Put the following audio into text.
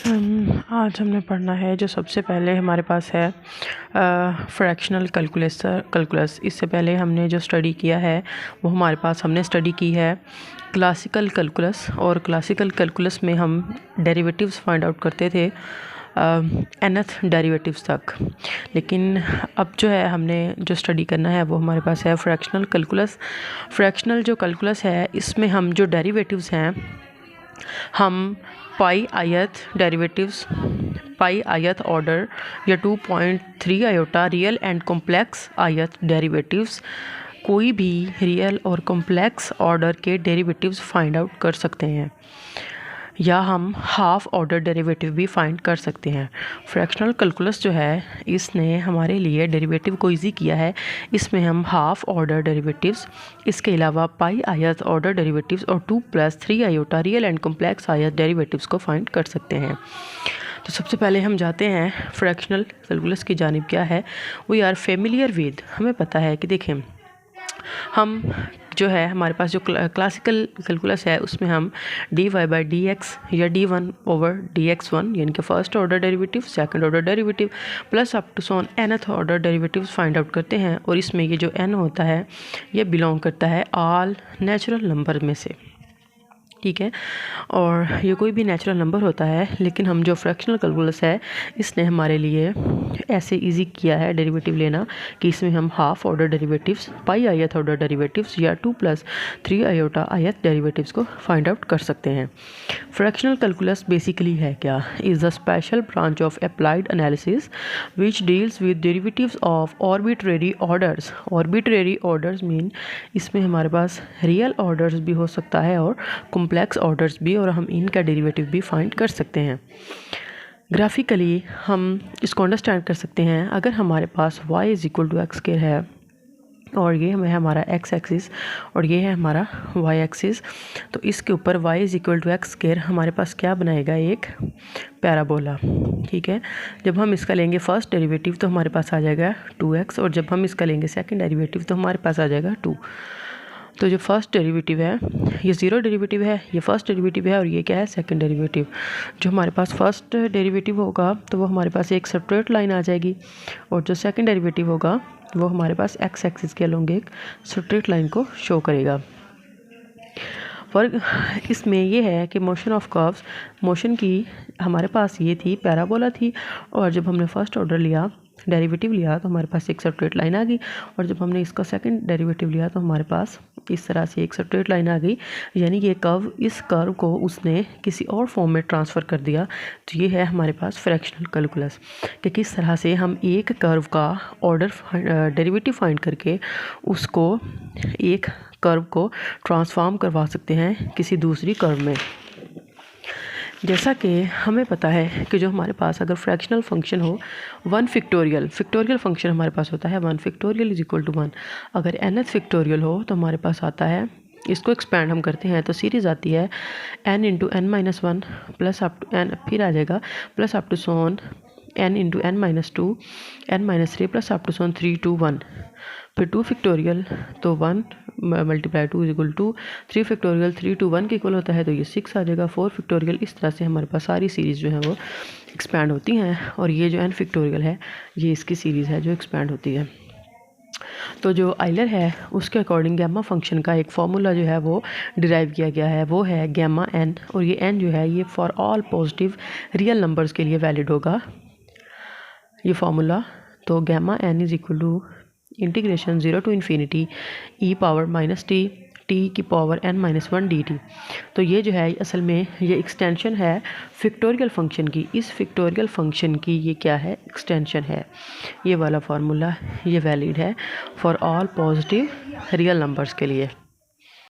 आज हमने पढ़ना है जो सबसे पहले हमारे पास है फ्रैक्शनल कैलकुलस। इससे पहले हमने जो स्टडी किया है वो हमारे पास हमने स्टडी की है क्लासिकल कैलकुलस, और क्लासिकल कैलकुलस में हम डेरिवेटिव्स फाइंड आउट करते थे nth डेरिवेटिव्स तक। लेकिन अब जो है हमने जो स्टडी करना है वो हमारे पास है फ्रैक्शनल कैलकुलस। फ्रैक्शनल जो कैलकुलस है इसमें हम जो डेरिवेटिव्स हैं हम पाई आयत डेरिवेटिव्स, पाई आयत ऑर्डर या 2.3 आयोटा रियल एंड कॉम्प्लेक्स आयत डेरिवेटिव्स, कोई भी रियल और कॉम्प्लेक्स ऑर्डर के डेरिवेटिव्स फाइंड आउट कर सकते हैं, या हम हाफ ऑर्डर डेरिवेटिव भी फाइंड कर सकते हैं। फ्रैक्शनल कैलकुलस जो है इसने हमारे लिए डेरिवेटिव को इजी किया है। इसमें हम हाफ ऑर्डर डेरिवेटिव्स, इसके अलावा पाई आयत ऑर्डर डेरिवेटिव्स और 2+3 आयोटा रियल एंड कॉम्प्लेक्स आयत डेरिवेटिव्स को फाइंड कर सकते हैं। तो सबसे पहले हम जाते हैं फ्रैक्शनल कैलकुलस की जानिब। क्या है, वी आर फेमिलियर विद, हमें पता है कि देखें हम जो है हमारे पास जो क्लासिकल कैलकुलस है उसमें हम dy/dx या d1/dx1 यानी कि first order derivative, second order derivative plus up to so on nth order derivatives find out करते हैं। और इसमें ये जो n होता है ये बिलोंग करता है ऑल नेचुरल नंबर में से, ठीक है। और ये कोई भी नेचुरल नंबर होता है, लेकिन हम जो फ्रैक्शनल कैलकुलस है इसने हमारे लिए ऐसे इजी किया है डेरिवेटिव लेना कि इसमें हम हाफ ऑर्डर डेरिवेटिव्स, पाई आयत ऑर्डर डेरिवेटिव्स या 2+3 आयोटा आयत डेरिवेटिव्स को फाइंड आउट कर सकते हैं। फ्रैक्शनल कैलकुलस बेसिकली है क्या, is a special branch of applied analysis which deals with derivatives of arbitrary orders. Arbitrary orders mean इसमें हमारे पास रियल ऑर्डर्स भी हो सकता है और कॉम्प्लेक्स ऑर्डर्स भी, और हम इनका डेरिवेटिव भी फाइंड कर सकते हैं। ग्राफिकली हम इसको अंडरस्टैंड कर सकते हैं। अगर हमारे पास y = x² है और ये है हमारा x एक्सिस और ये है हमारा y एक्सिस, तो इसके ऊपर y = x² हमारे पास क्या बनाएगा, एक पैराबोला, ठीक है। जब हम इसका लेंगे फर्स्ट डेरिवेटिव तो हमारे पास आ जाएगा 2x, और जब हम इसका लेंगे सेकंड डेरिवेटिव तो हमारे पास आ जाएगा 2। तो जो फर्स्ट डेरिवेटिव है ये ज़ीरो डेरिवेटिव है, ये फर्स्ट डेरिवेटिव है, और ये क्या है, सेकंड डेरिवेटिव। जो हमारे पास फर्स्ट डेरिवेटिव होगा तो वो हमारे पास एक स्ट्रेट लाइन आ जाएगी, और जो सेकंड डेरिवेटिव होगा वो हमारे पास एक्स एक्सिस के अलोंग एक स्ट्रेट लाइन को शो करेगा। फर्क इसमें ये है कि मोशन ऑफ कर्व्स, मोशन की हमारे पास ये थी पैराबोला थी, और जब हमने फर्स्ट ऑर्डर लिया डेरिवेटिव लिया तो हमारे पास एक स्ट्रेट लाइन आ गई, और जब हमने इसका सेकंड डेरिवेटिव लिया तो हमारे पास इस तरह से एक स्ट्रेट लाइन आ गई। यानी कि कर्व, इस कर्व को उसने किसी और फॉर्म में ट्रांसफ़र कर दिया। तो ये है हमारे पास फ्रैक्शनल कैलकुलस कि किस तरह से हम एक कर्व का ऑर्डर डेरिवेटिव फाइंड करके उसको, एक कर्व को ट्रांसफॉर्म करवा सकते हैं किसी दूसरी कर्व में। जैसा कि हमें पता है कि जो हमारे पास अगर फ्रैक्शनल फंक्शन हो 1 फैक्टोरियल फंक्शन हमारे पास होता है 1 फैक्टोरियल = 1। अगर nth फैक्टोरियल हो तो हमारे पास आता है, इसको एक्सपेंड हम करते हैं तो सीरीज़ आती है n × n-1 plus up to n, फिर आ जाएगा plus up to so on n × n-2 n-3 plus up to so on 3 to 1, फिर 2 फैक्टोरियल तो 1 × 2 = 2, 3 फैक्टोरियल 3 to 1 के इक्वल होता है तो ये 6 आ जाएगा, 4 फैक्टोरियल। इस तरह से हमारे पास सारी सीरीज़ जो है वो एक्सपैंड होती हैं, और ये जो n फैक्टोरियल है ये इसकी सीरीज़ है जो एक्सपैंड होती है। तो जो आइलर है उसके अकॉर्डिंग गैमा फंक्शन का एक फार्मूला जो है वो डिराइव किया गया है, वो है गैमा n, और ये n जो है ये for all positive real numbers के लिए वैलिड होगा ये फार्मूला। तो gamma n = integration 0 to ∞ e⁻⁻t t⁻n-1 dt। तो ये जो है असल में ये एक्सटेंशन है फैक्टोरियल फंक्शन की, इस फैक्टोरियल फंक्शन की ये क्या है, एक्सटेंशन है। ये वाला फार्मूला ये वैलिड है for all positive real numbers के लिए।